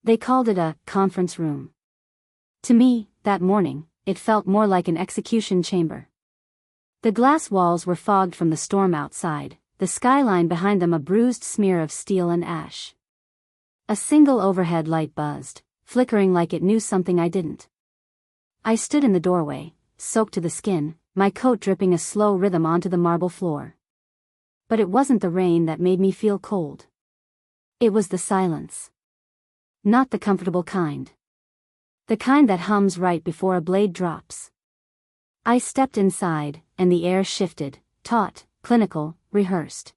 They called it a conference room. To me, that morning, it felt more like an execution chamber. The glass walls were fogged from the storm outside, the skyline behind them a bruised smear of steel and ash. A single overhead light buzzed, flickering like it knew something I didn't. I stood in the doorway, soaked to the skin, my coat dripping a slow rhythm onto the marble floor. But it wasn't the rain that made me feel cold. It was the silence. Not the comfortable kind. The kind that hums right before a blade drops. I stepped inside, and the air shifted, taut, clinical, rehearsed.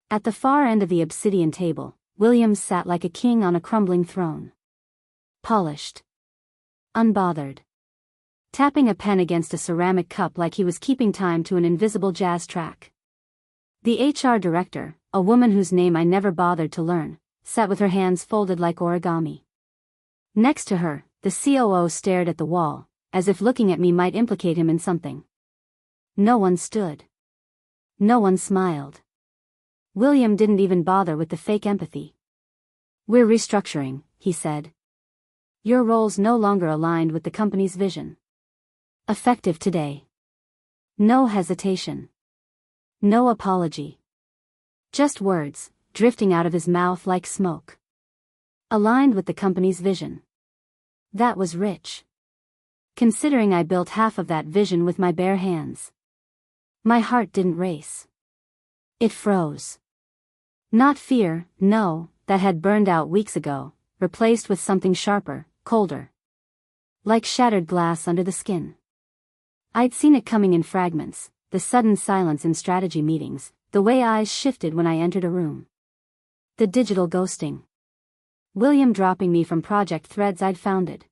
At the far end of the obsidian table, Williams sat like a king on a crumbling throne. Polished. Unbothered. Tapping a pen against a ceramic cup like he was keeping time to an invisible jazz track. The HR director, a woman whose name I never bothered to learn, sat with her hands folded like origami. Next to her, the COO stared at the wall, as if looking at me might implicate him in something. No one stood. No one smiled. William didn't even bother with the fake empathy. "We're restructuring," he said. "Your role's no longer aligned with the company's vision. Effective today." No hesitation. No apology. Just words, drifting out of his mouth like smoke. Aligned with the company's vision. That was rich. Considering I built half of that vision with my bare hands. My heart didn't race. It froze. Not fear, no, that had burned out weeks ago, replaced with something sharper, colder. Like shattered glass under the skin. I'd seen it coming in fragments, the sudden silence in strategy meetings, the way eyes shifted when I entered a room. The digital ghosting. William dropping me from project threads I'd founded.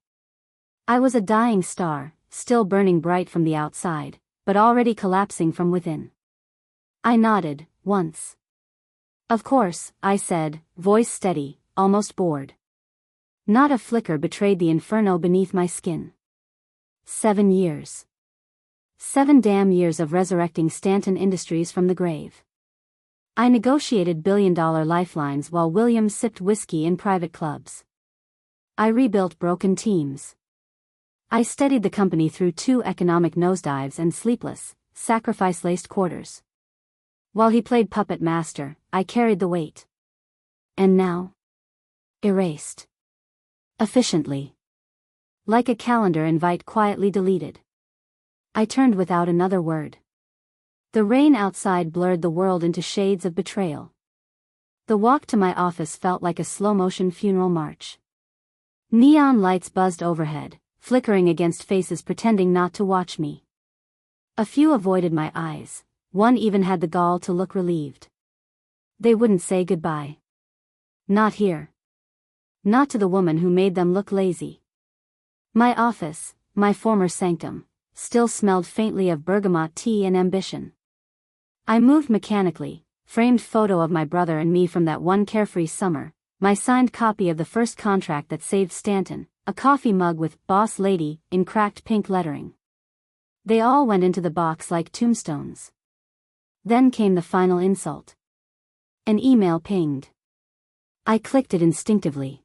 I was a dying star, still burning bright from the outside, but already collapsing from within. I nodded, once. "Of course," I said, voice steady, almost bored. Not a flicker betrayed the inferno beneath my skin. 7 years. 7 damn years of resurrecting Stanton Industries from the grave. I negotiated billion-dollar lifelines while William sipped whiskey in private clubs. I rebuilt broken teams. I steadied the company through 2 economic nosedives and sleepless, sacrifice-laced quarters. While he played puppet master, I carried the weight. And now? Erased. Efficiently. Like a calendar invite quietly deleted. I turned without another word. The rain outside blurred the world into shades of betrayal. The walk to my office felt like a slow-motion funeral march. Neon lights buzzed overhead, flickering against faces pretending not to watch me. A few avoided my eyes, one even had the gall to look relieved. They wouldn't say goodbye. Not here. Not to the woman who made them look lazy. My office, my former sanctum, still smelled faintly of bergamot tea and ambition. I moved mechanically, framed photo of my brother and me from that one carefree summer, my signed copy of the first contract that saved Stanton, a coffee mug with "Boss Lady" in cracked pink lettering. They all went into the box like tombstones. Then came the final insult. An email pinged. I clicked it instinctively.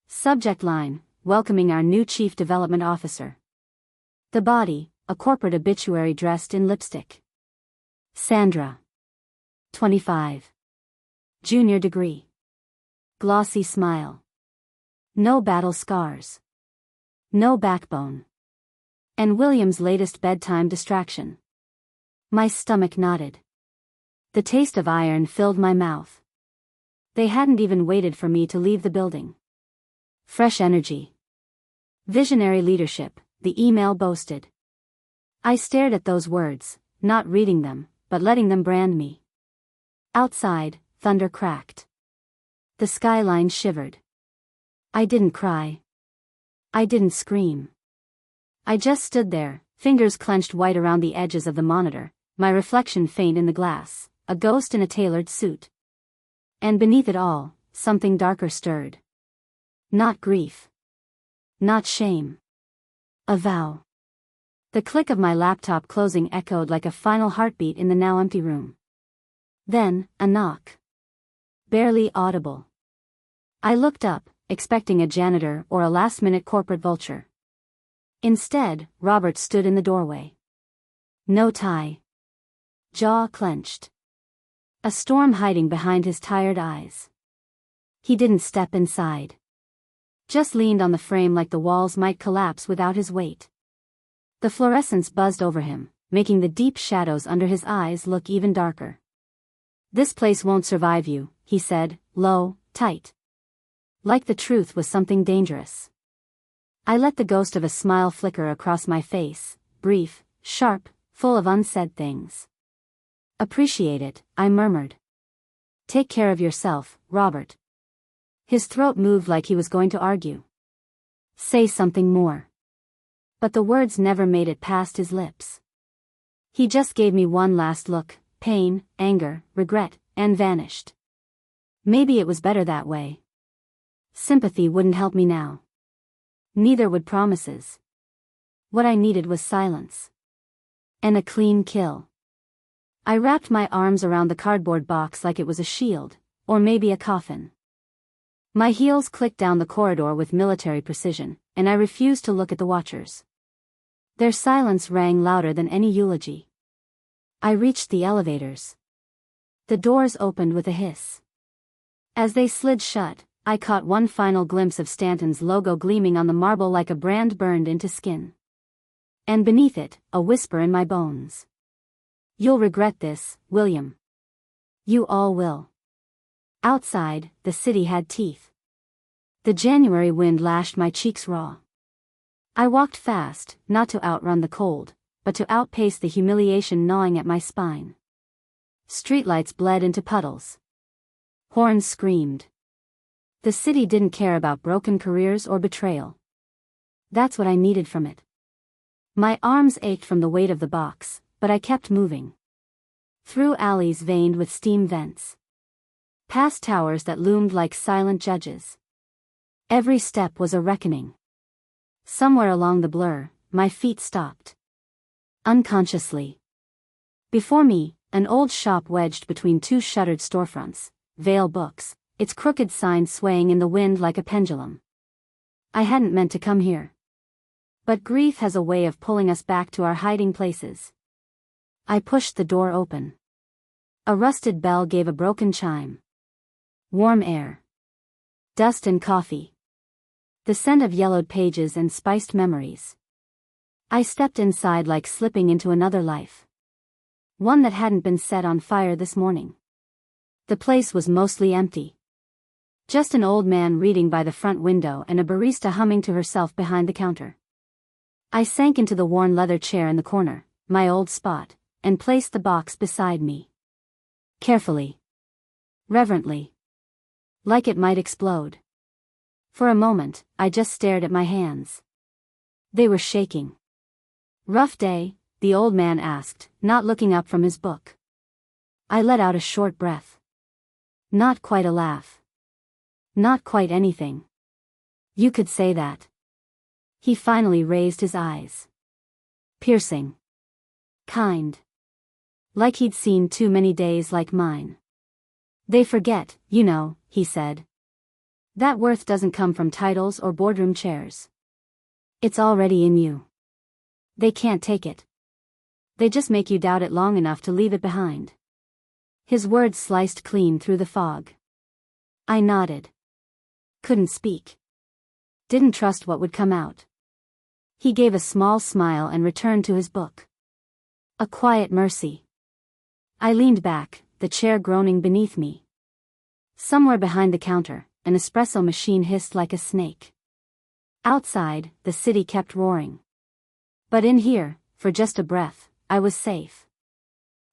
Subject line, welcoming our new Chief Development Officer. The body, a corporate obituary dressed in lipstick. Sandra. 25. Junior degree. Glossy smile. No battle scars. No backbone. And William's latest bedtime distraction. My stomach knotted. The taste of iron filled my mouth. They hadn't even waited for me to leave the building. Fresh energy. Visionary leadership, the email boasted. I stared at those words, not reading them, but letting them brand me. Outside, thunder cracked. The skyline shivered. I didn't cry. I didn't scream. I just stood there, fingers clenched white around the edges of the monitor, my reflection faint in the glass, a ghost in a tailored suit. And beneath it all, something darker stirred. Not grief. Not shame. A vow. The click of my laptop closing echoed like a final heartbeat in the now empty room. Then, a knock. Barely audible. I looked up, expecting a janitor or a last-minute corporate vulture. Instead, Robert stood in the doorway. No tie. Jaw clenched. A storm hiding behind his tired eyes. He didn't step inside. Just leaned on the frame like the walls might collapse without his weight. The fluorescence buzzed over him, making the deep shadows under his eyes look even darker. This place won't survive you, he said, low, tight. Like the truth was something dangerous. I let the ghost of a smile flicker across my face, brief, sharp, full of unsaid things. Appreciate it, I murmured. Take care of yourself, Robert. His throat moved like he was going to argue. Say something more. But the words never made it past his lips. He just gave me one last look, pain, anger, regret, and vanished. Maybe it was better that way. Sympathy wouldn't help me now. Neither would promises. What I needed was silence. And a clean kill. I wrapped my arms around the cardboard box like it was a shield, or maybe a coffin. My heels clicked down the corridor with military precision, and I refused to look at the watchers. Their silence rang louder than any eulogy. I reached the elevators. The doors opened with a hiss. As they slid shut, I caught one final glimpse of Stanton's logo gleaming on the marble like a brand burned into skin. And beneath it, a whisper in my bones. You'll regret this, William. You all will. Outside, the city had teeth. The January wind lashed my cheeks raw. I walked fast, not to outrun the cold, but to outpace the humiliation gnawing at my spine. Streetlights bled into puddles. Horns screamed. The city didn't care about broken careers or betrayal. That's what I needed from it. My arms ached from the weight of the box, but I kept moving. Through alleys veined with steam vents. Past towers that loomed like silent judges. Every step was a reckoning. Somewhere along the blur, my feet stopped. Unconsciously. Before me, an old shop wedged between two shuttered storefronts, Vale Books, its crooked sign swaying in the wind like a pendulum. I hadn't meant to come here. But grief has a way of pulling us back to our hiding places. I pushed the door open. A rusted bell gave a broken chime. Warm air. Dust and coffee. The scent of yellowed pages and spiced memories. I stepped inside like slipping into another life. One that hadn't been set on fire this morning. The place was mostly empty. Just an old man reading by the front window and a barista humming to herself behind the counter. I sank into the worn leather chair in the corner, my old spot, and placed the box beside me. Carefully. Reverently. Like it might explode. For a moment, I just stared at my hands. They were shaking. Rough day, the old man asked, not looking up from his book. I let out a short breath. Not quite a laugh. Not quite anything. You could say that. He finally raised his eyes. Piercing. Kind. Like he'd seen too many days like mine. They forget, you know, he said. That worth doesn't come from titles or boardroom chairs. It's already in you. They can't take it. They just make you doubt it long enough to leave it behind. His words sliced clean through the fog. I nodded. Couldn't speak. Didn't trust what would come out. He gave a small smile and returned to his book. A quiet mercy. I leaned back, the chair groaning beneath me. Somewhere behind the counter, an espresso machine hissed like a snake. Outside, the city kept roaring. But in here, for just a breath, I was safe.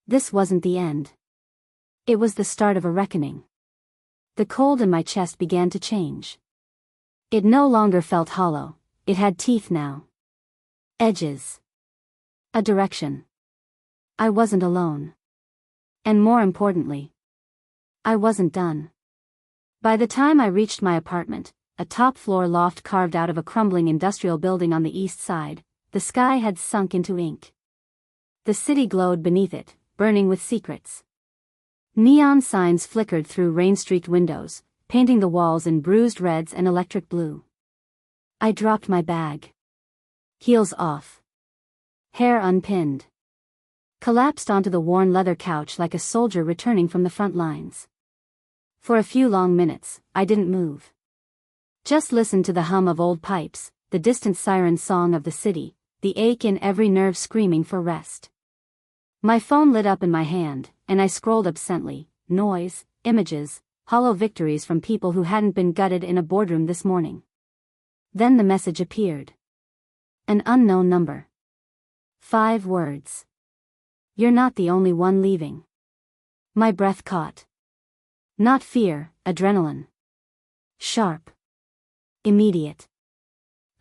This wasn't the end. It was the start of a reckoning. The cold in my chest began to change. It no longer felt hollow, it had teeth now. Edges. A direction. I wasn't alone. And more importantly, I wasn't done. By the time I reached my apartment, a top-floor loft carved out of a crumbling industrial building on the east side, the sky had sunk into ink. The city glowed beneath it, burning with secrets. Neon signs flickered through rain-streaked windows, painting the walls in bruised reds and electric blue. I dropped my bag. Heels off. Hair unpinned. Collapsed onto the worn leather couch like a soldier returning from the front lines. For a few long minutes, I didn't move. Just listened to the hum of old pipes, the distant siren song of the city, the ache in every nerve screaming for rest. My phone lit up in my hand, and I scrolled absently, noise, images, hollow victories from people who hadn't been gutted in a boardroom this morning. Then the message appeared. An unknown number. 5 words. You're not the only one leaving. My breath caught. Not fear, adrenaline. Sharp. Immediate.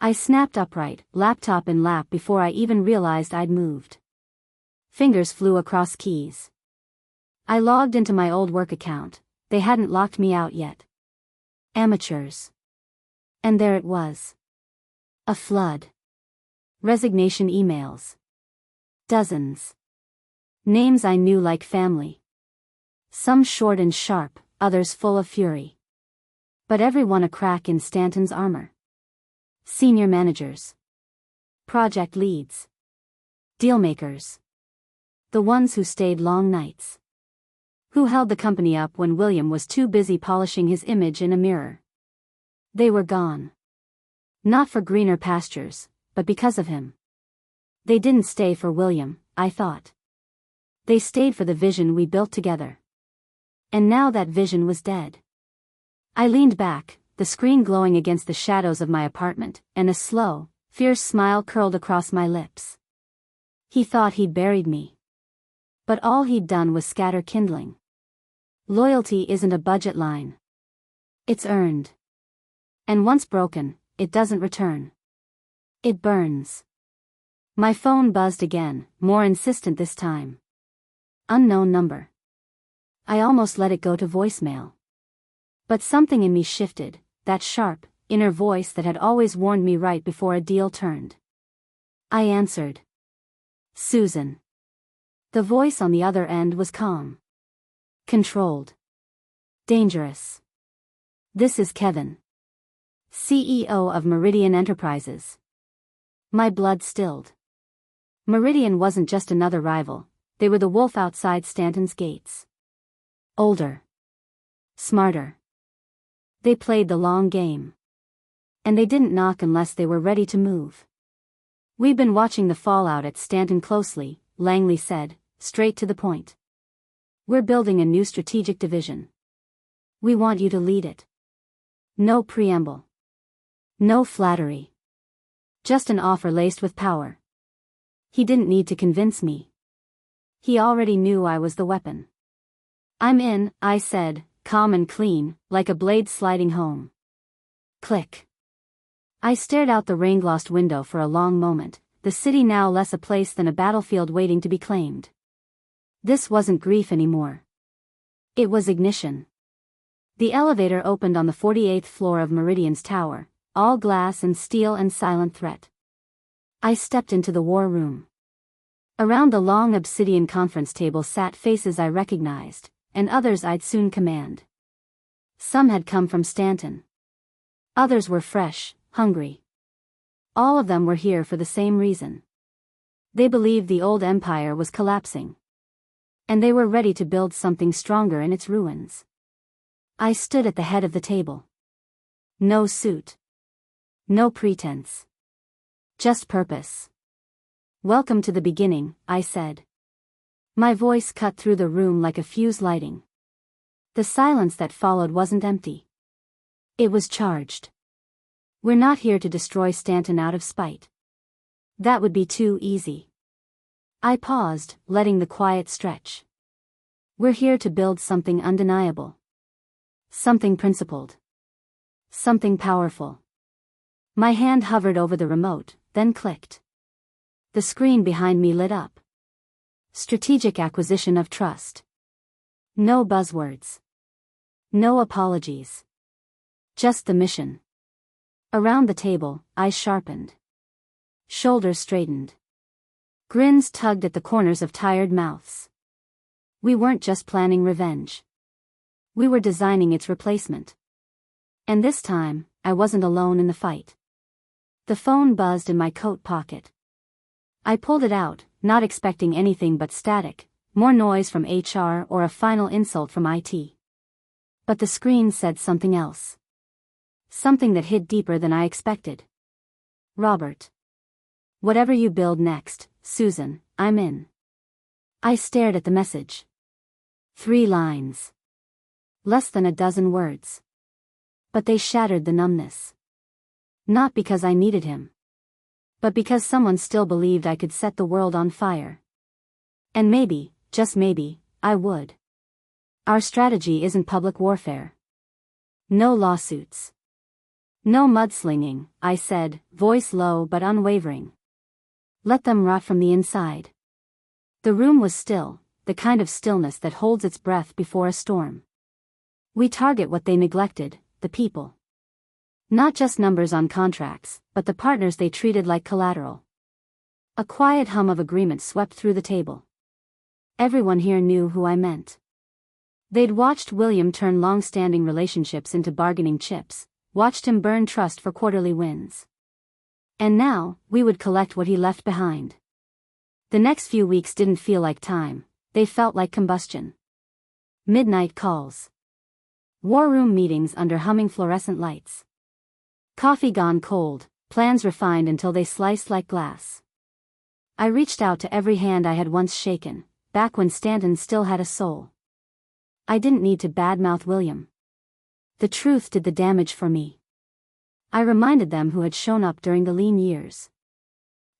I snapped upright, laptop in lap before I even realized I'd moved. Fingers flew across keys. I logged into my old work account. They hadn't locked me out yet. Amateurs. And there it was. A flood. Resignation emails. Dozens. Names I knew like family. Some short and sharp, others full of fury. But every one a crack in Stanton's armor. Senior managers. Project leads. Dealmakers. The ones who stayed long nights. Who held the company up when William was too busy polishing his image in a mirror. They were gone. Not for greener pastures, but because of him. They didn't stay for William, I thought. They stayed for the vision we built together. And now that vision was dead. I leaned back, the screen glowing against the shadows of my apartment, and a slow, fierce smile curled across my lips. He thought he'd buried me. But all he'd done was scatter kindling. Loyalty isn't a budget line. It's earned. And once broken, it doesn't return. It burns. My phone buzzed again, more insistent this time. Unknown number. I almost let it go to voicemail. But something in me shifted, that sharp, inner voice that had always warned me right before a deal turned. I answered. Susan. The voice on the other end was calm. Controlled. Dangerous. This is Kevin. CEO of Meridian Enterprises. My blood stilled. Meridian wasn't just another rival, they were the wolf outside Stanton's gates. Older. Smarter. They played the long game. And they didn't knock unless they were ready to move. We've been watching the fallout at Stanton closely, Langley said, straight to the point. We're building a new strategic division. We want you to lead it. No preamble. No flattery. Just an offer laced with power. He didn't need to convince me. He already knew I was the weapon. I'm in, I said, calm and clean, like a blade sliding home. Click. I stared out the rain-glossed window for a long moment, the city now less a place than a battlefield waiting to be claimed. This wasn't grief anymore. It was ignition. The elevator opened on the 48th floor of Meridian's tower, all glass and steel and silent threat. I stepped into the war room. Around the long obsidian conference table sat faces I recognized, and others I'd soon command. Some had come from Stanton. Others were fresh, hungry. All of them were here for the same reason. They believed the old empire was collapsing. And they were ready to build something stronger in its ruins. I stood at the head of the table. No suit. No pretense. Just purpose. Welcome to the beginning, I said. My voice cut through the room like a fuse lighting. The silence that followed wasn't empty. It was charged. We're not here to destroy Stanton out of spite. That would be too easy. I paused, letting the quiet stretch. We're here to build something undeniable. Something principled. Something powerful. My hand hovered over the remote, then clicked. The screen behind me lit up. Strategic acquisition of trust. No buzzwords. No apologies. Just the mission. Around the table, eyes sharpened. Shoulders straightened. Grins tugged at the corners of tired mouths. We weren't just planning revenge. We were designing its replacement. And this time, I wasn't alone in the fight. The phone buzzed in my coat pocket. I pulled it out, not expecting anything but static, more noise from HR or a final insult from IT. But the screen said something else. Something that hit deeper than I expected. Robert. Whatever you build next, Susan, I'm in. I stared at the message. 3 lines. Less than a dozen words. But they shattered the numbness. Not because I needed him. But because someone still believed I could set the world on fire. And maybe, just maybe, I would. Our strategy isn't public warfare. No lawsuits. No mudslinging, I said, voice low but unwavering. Let them rot from the inside. The room was still, the kind of stillness that holds its breath before a storm. We target what they neglected, the people. Not just numbers on contracts, but the partners they treated like collateral. A quiet hum of agreement swept through the table. Everyone here knew who I meant. They'd watched William turn long-standing relationships into bargaining chips, watched him burn trust for quarterly wins. And now, we would collect what he left behind. The next few weeks didn't feel like time, they felt like combustion. Midnight calls. War room meetings under humming fluorescent lights. Coffee gone cold, plans refined until they sliced like glass. I reached out to every hand I had once shaken, back when Stanton still had a soul. I didn't need to badmouth William. The truth did the damage for me. I reminded them who had shown up during the lean years.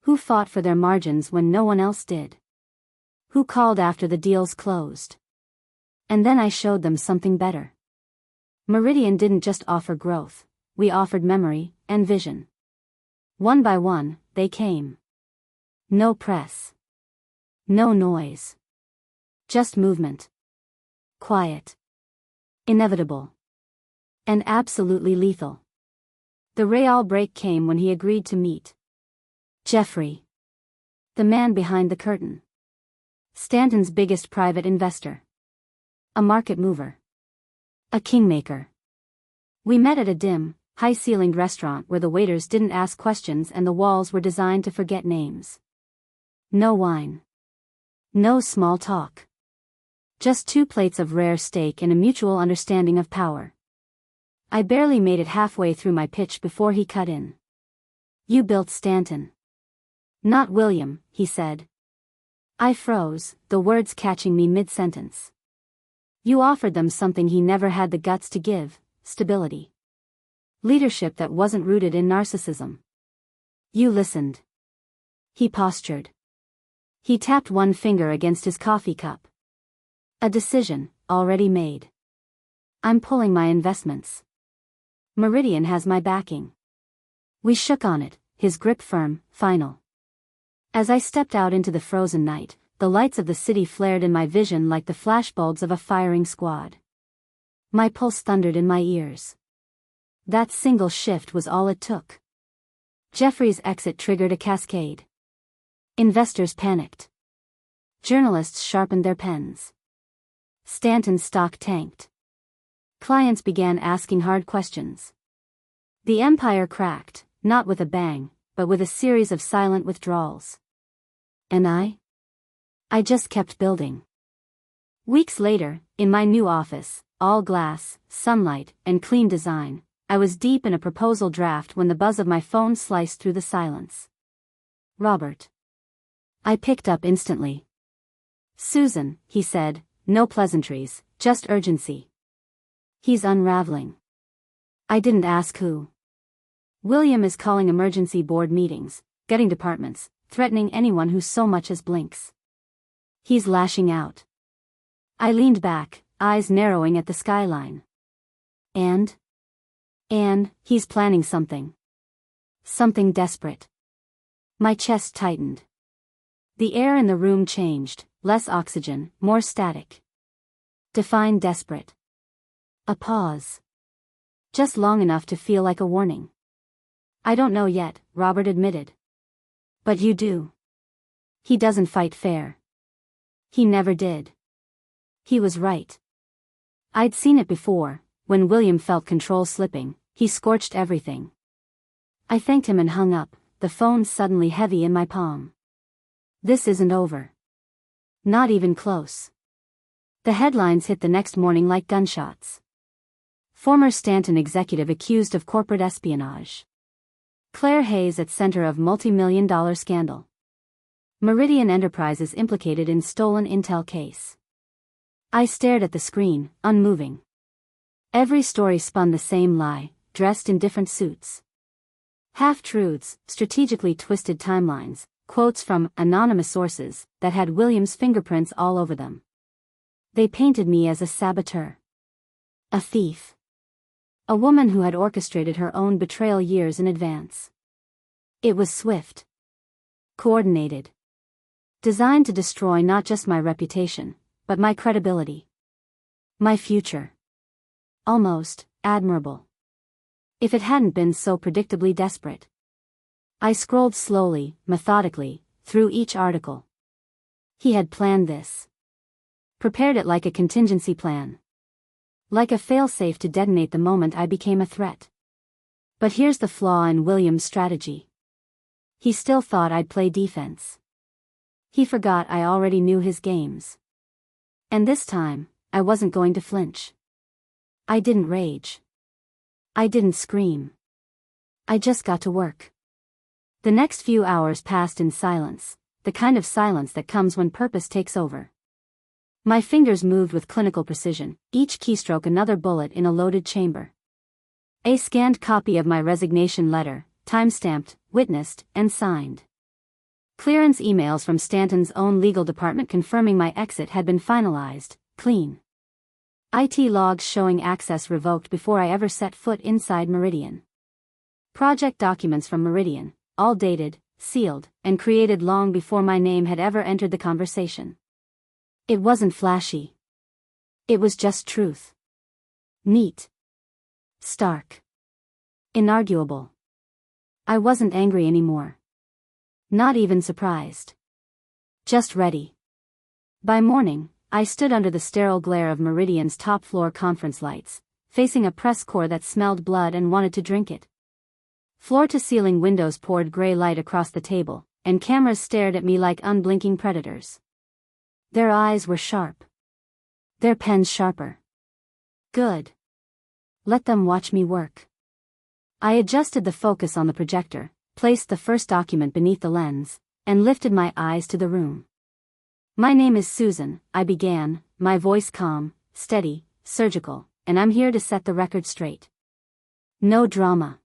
Who fought for their margins when no one else did. Who called after the deals closed. And then I showed them something better. Meridian didn't just offer growth, we offered memory and vision. One by one, they came. No press. No noise. Just movement. Quiet. Inevitable. And absolutely lethal. The real break came when he agreed to meet. Jeffrey. The man behind the curtain. Stanton's biggest private investor. A market mover. A kingmaker. We met at a dim, high-ceilinged restaurant where the waiters didn't ask questions and the walls were designed to forget names. No wine. No small talk. Just 2 plates of rare steak and a mutual understanding of power. I barely made it halfway through my pitch before he cut in. You built Stanton. Not William, he said. I froze, the words catching me mid-sentence. You offered them something he never had the guts to give, stability. Leadership that wasn't rooted in narcissism. You listened. He postured. He tapped one finger against his coffee cup. A decision, already made. I'm pulling my investments. Meridian has my backing. We shook on it, his grip firm, final. As I stepped out into the frozen night, the lights of the city flared in my vision like the flashbulbs of a firing squad. My pulse thundered in my ears. That single shift was all it took. Jeffrey's exit triggered a cascade. Investors panicked. Journalists sharpened their pens. Stanton's stock tanked. Clients began asking hard questions. The empire cracked, not with a bang, but with a series of silent withdrawals. And I just kept building. Weeks later, in my new office, all glass, sunlight, and clean design, I was deep in a proposal draft when the buzz of my phone sliced through the silence. Robert. I picked up instantly. Susan, he said, no pleasantries, just urgency. He's unraveling. I didn't ask who. William is calling emergency board meetings, gutting departments, threatening anyone who so much as blinks. He's lashing out. I leaned back, eyes narrowing at the skyline. And he's planning something. Something desperate. My chest tightened. The air in the room changed, less oxygen, more static. Define desperate. A pause. Just long enough to feel like a warning. I don't know yet, Robert admitted. But you do. He doesn't fight fair. He never did. He was right. I'd seen it before, when William felt control slipping, He scorched everything. I thanked him and hung up, the phone suddenly heavy in my palm. This isn't over. Not even close. The headlines hit the next morning like gunshots. Former Stanton executive accused of corporate espionage. Claire Hayes at center of multi-million-dollar scandal. Meridian Enterprises implicated in stolen intel case. I stared at the screen, unmoving. Every story spun the same lie, dressed in different suits. Half-truths, strategically twisted timelines, quotes from anonymous sources that had William's fingerprints all over them. They painted me as a saboteur. A thief. A woman who had orchestrated her own betrayal years in advance. It was swift. Coordinated. Designed to destroy not just my reputation, but my credibility. My future. Almost admirable. If it hadn't been so predictably desperate. I scrolled slowly, methodically, through each article. He had planned this. Prepared it like a contingency plan. Like a failsafe to detonate the moment I became a threat. But here's the flaw in William's strategy. He still thought I'd play defense. He forgot I already knew his games. And this time, I wasn't going to flinch. I didn't rage. I didn't scream. I just got to work. The next few hours passed in silence, the kind of silence that comes when purpose takes over. My fingers moved with clinical precision, each keystroke another bullet in a loaded chamber. A scanned copy of my resignation letter, time-stamped, witnessed, and signed. Clearance emails from Stanton's own legal department confirming my exit had been finalized, clean. IT logs showing access revoked before I ever set foot inside Meridian. Project documents from Meridian, all dated, sealed, and created long before my name had ever entered the conversation. It wasn't flashy. It was just truth. Neat. Stark. Inarguable. I wasn't angry anymore. Not even surprised. Just ready. By morning, I stood under the sterile glare of Meridian's top-floor conference lights, facing a press corps that smelled blood and wanted to drink it. Floor-to-ceiling windows poured gray light across the table, and cameras stared at me like unblinking predators. Their eyes were sharp. Their pens sharper. Good. Let them watch me work. I adjusted the focus on the projector, placed the first document beneath the lens, and lifted my eyes to the room. My name is Susan, I began, my voice calm, steady, surgical, and I'm here to set the record straight. No drama.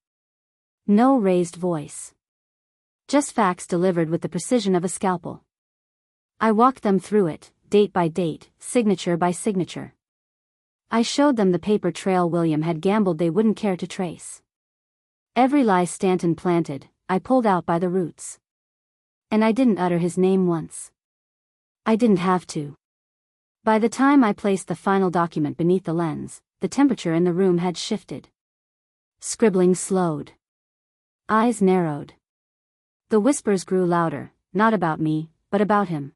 No raised voice. Just facts delivered with the precision of a scalpel. I walked them through it, date by date, signature by signature. I showed them the paper trail William had gambled they wouldn't care to trace. Every lie Stanton planted, I pulled out by the roots. And I didn't utter his name once. I didn't have to. By the time I placed the final document beneath the lens, the temperature in the room had shifted. Scribbling slowed. Eyes narrowed. The whispers grew louder, not about me, but about him.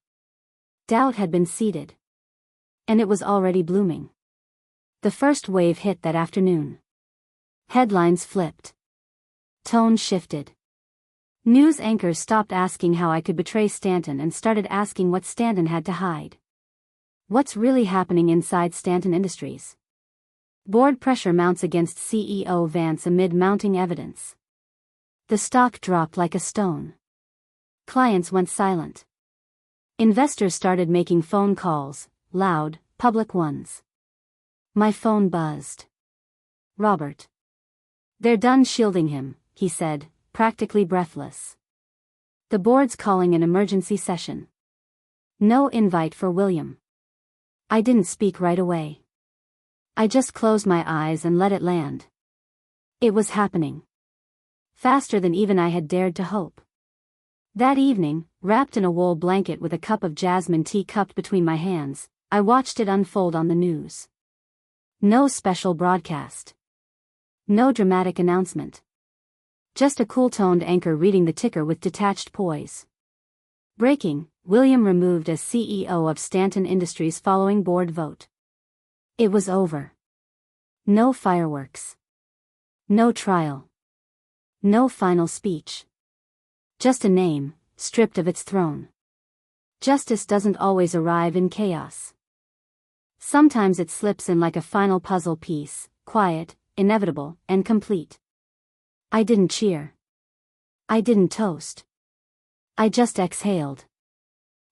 Doubt had been seeded. And it was already blooming. The first wave hit that afternoon. Headlines flipped. Tone shifted. News anchors stopped asking how I could betray Stanton and started asking what Stanton had to hide. What's really happening inside Stanton Industries? Board pressure mounts against CEO Vance amid mounting evidence. The stock dropped like a stone. Clients went silent. Investors started making phone calls, loud, public ones. My phone buzzed. Robert. They're done shielding him, he said, practically breathless. The board's calling an emergency session. No invite for William. I didn't speak right away. I just closed my eyes and let it land. It was happening. Faster than even I had dared to hope. That evening, wrapped in a wool blanket with a cup of jasmine tea cupped between my hands, I watched it unfold on the news. No special broadcast. No dramatic announcement. Just a cool-toned anchor reading the ticker with detached poise. Breaking, William removed as CEO of Stanton Industries following board vote. It was over. No fireworks. No trial. No final speech. Just a name, stripped of its throne. Justice doesn't always arrive in chaos. Sometimes it slips in like a final puzzle piece, quiet, inevitable, and complete. I didn't cheer. I didn't toast. I just exhaled.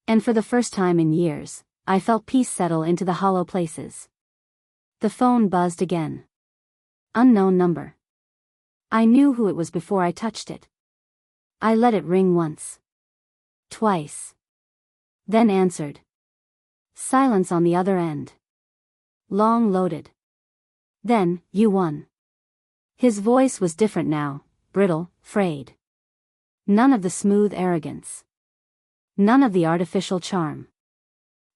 And for the first time in years, I felt peace settle into the hollow places. The phone buzzed again. Unknown number. I knew who it was before I touched it. I let it ring once. Twice. Then answered. Silence on the other end. Long loaded. Then, you won. His voice was different now, brittle, frayed. None of the smooth arrogance. None of the artificial charm.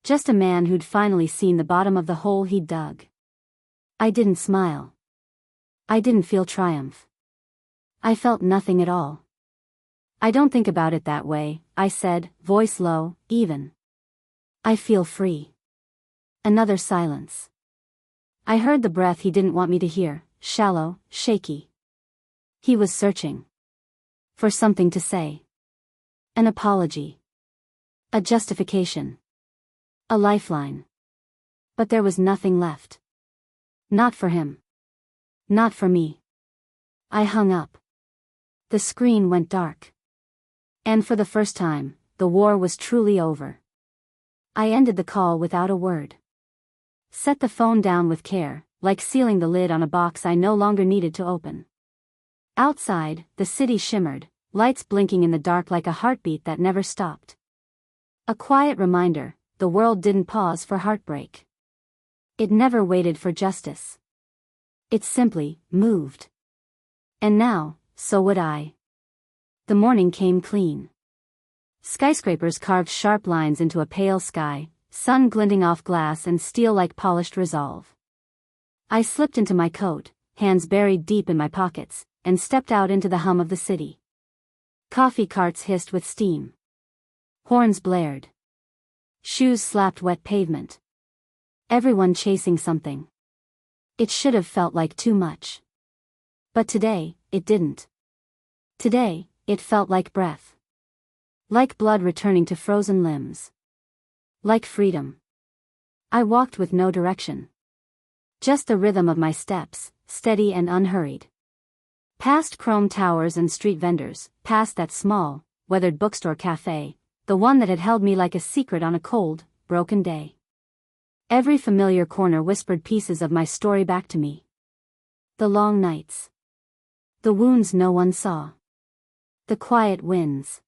Just a man who'd finally seen the bottom of the hole he'd dug. I didn't smile. I didn't feel triumph. I felt nothing at all. I don't think about it that way, I said, voice low, even. I feel free. Another silence. I heard the breath he didn't want me to hear, shallow, shaky. He was searching. For something to say. An apology. A justification. A lifeline. But there was nothing left. Not for him. Not for me. I hung up. The screen went dark. And for the first time, the war was truly over. I ended the call without a word. Set the phone down with care, like sealing the lid on a box I no longer needed to open. Outside, the city shimmered, lights blinking in the dark like a heartbeat that never stopped. A quiet reminder, the world didn't pause for heartbreak. It never waited for justice. It simply moved. And now, so would I. The morning came clean. Skyscrapers carved sharp lines into a pale sky, sun glinting off glass and steel like polished resolve. I slipped into my coat, hands buried deep in my pockets, and stepped out into the hum of the city. Coffee carts hissed with steam. Horns blared. Shoes slapped wet pavement. Everyone chasing something. It should have felt like too much. But today, it didn't. Today, it felt like breath. Like blood returning to frozen limbs. Like freedom. I walked with no direction. Just the rhythm of my steps, steady and unhurried. Past chrome towers and street vendors, past that small, weathered bookstore cafe, the one that had held me like a secret on a cold, broken day. Every familiar corner whispered pieces of my story back to me. The long nights. The wounds no one saw. The quiet winds.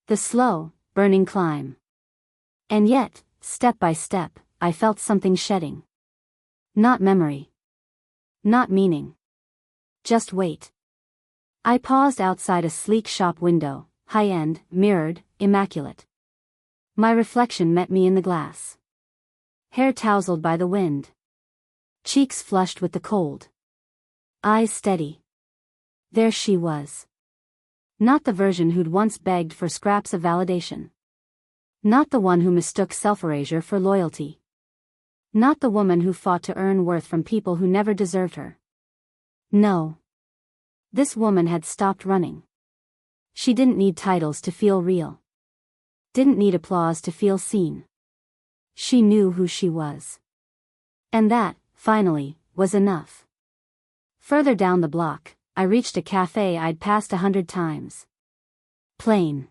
The slow, burning climb. And yet, step by step, I felt something shedding. Not memory. Not meaning. Just wait. I paused outside a sleek shop window, high-end, mirrored, immaculate. My reflection met me in the glass. Hair tousled by the wind. Cheeks flushed with the cold. Eyes steady. There she was. Not the version who'd once begged for scraps of validation. Not the one who mistook self-erasure for loyalty. Not the woman who fought to earn worth from people who never deserved her. No. This woman had stopped running. She didn't need titles to feel real. Didn't need applause to feel seen. She knew who she was. And that, finally, was enough. Further down the block, I reached a cafe I'd passed 100 times. Plain.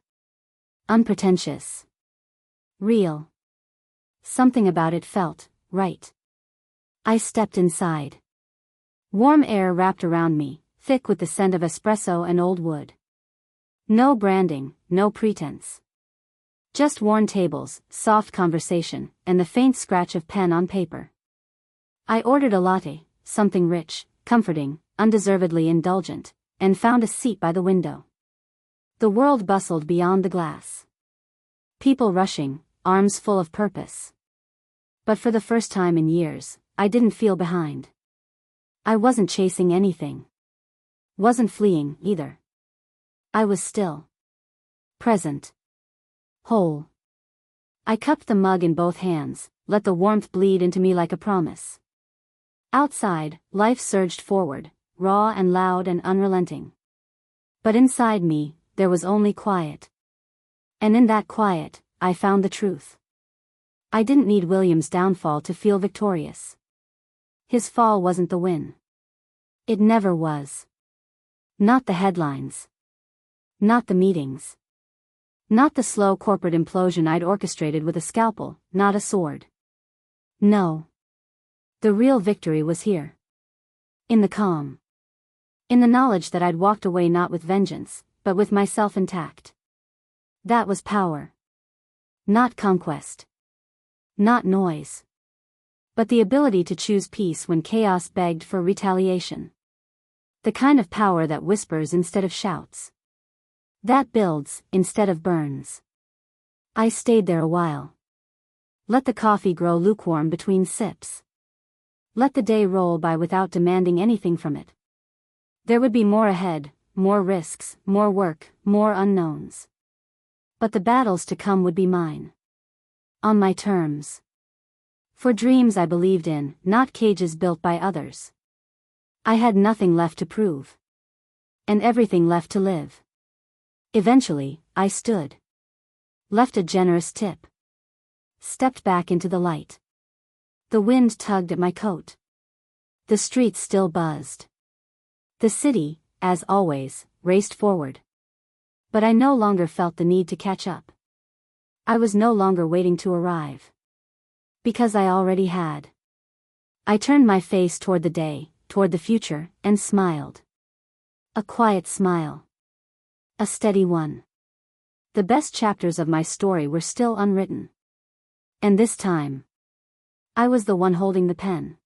Unpretentious. Real. Something about it felt right. I stepped inside. Warm air wrapped around me, thick with the scent of espresso and old wood. No branding, no pretense. Just worn tables, soft conversation, and the faint scratch of pen on paper. I ordered a latte, something rich, comforting, undeservedly indulgent, and found a seat by the window. The world bustled beyond the glass. People rushing, arms full of purpose. But for the first time in years, I didn't feel behind. I wasn't chasing anything. Wasn't fleeing, either. I was still. Present. Whole. I cupped the mug in both hands, let the warmth bleed into me like a promise. Outside, life surged forward, raw and loud and unrelenting. But inside me, there was only quiet. And in that quiet, I found the truth. I didn't need William's downfall to feel victorious. His fall wasn't the win. It never was. Not the headlines. Not the meetings. Not the slow corporate implosion I'd orchestrated with a scalpel, not a sword. No. The real victory was here. In the calm. In the knowledge that I'd walked away not with vengeance, but with myself intact. That was power. Not conquest. Not noise. But the ability to choose peace when chaos begged for retaliation. The kind of power that whispers instead of shouts. That builds, instead of burns. I stayed there a while. Let the coffee grow lukewarm between sips. Let the day roll by without demanding anything from it. There would be more ahead, more risks, more work, more unknowns. But the battles to come would be mine. On my terms. For dreams I believed in, not cages built by others. I had nothing left to prove. And everything left to live. Eventually, I stood. Left a generous tip. Stepped back into the light. The wind tugged at my coat. The streets still buzzed. The city, as always, raced forward. But I no longer felt the need to catch up. I was no longer waiting to arrive. Because I already had. I turned my face toward the day, toward the future, and smiled. A quiet smile. A steady one. The best chapters of my story were still unwritten. And this time, I was the one holding the pen.